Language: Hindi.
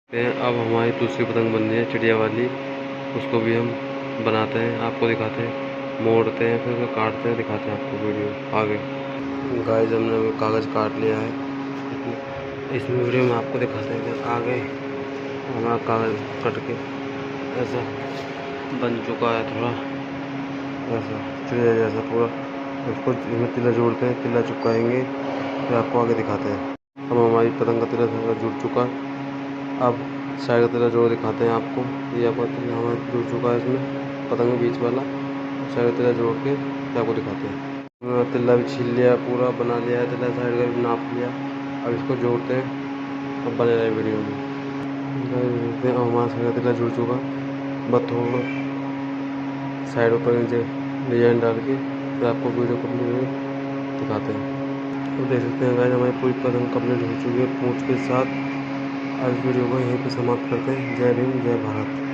अब हमारी दूसरी पतंग बन रही है चिड़िया वाली। उसको भी हम बनाते हैं, आपको दिखाते हैं, मोड़ते हैं, फिर उसको काटते हैं, दिखाते हैं आपको वीडियो आगे। गाइस हमने कागज़ काट लिया है, इस वीडियो में आपको दिखाते हैं कि आगे हमारा कागज़ कट के ऐसा बन चुका है, थोड़ा ऐसा चिड़िया जैसा पूरा। उसको इसमें तिला जोड़ते हैं, तिला चिपकाएंगे, फिर आपको आगे दिखाते हैं। अब हमारी पतंग का तिला जुड़ चुका है। अब साइड का तिला जोड़ दिखाते हैं आपको। ये आपका तिला हमारा जुड़ चुका है, इसमें पतंग के बीच वाला साइड का तिला जोड़ के आपको दिखाते हैं। तिला भी छील लिया, पूरा बना लिया है, तिला साइड का भी नाप लिया। अब इसको जोड़ते हैं, अब बने रहे वीडियो में। देखते हैं हमारा साइड का तिला जुड़ चुका, बस थोड़ा साइड पर नीचे डिजाइन डाल के फिर आपको वीडियो कंप्लीट दिखाते हैं। तो देख सकते हैं गाइस हमारी पूरी पतंग कंप्लीट हो चुकी है पूंछ के साथ। आज वीडियो को यहीं पे समाप्त करते हैं। जय भीम, जय भारत।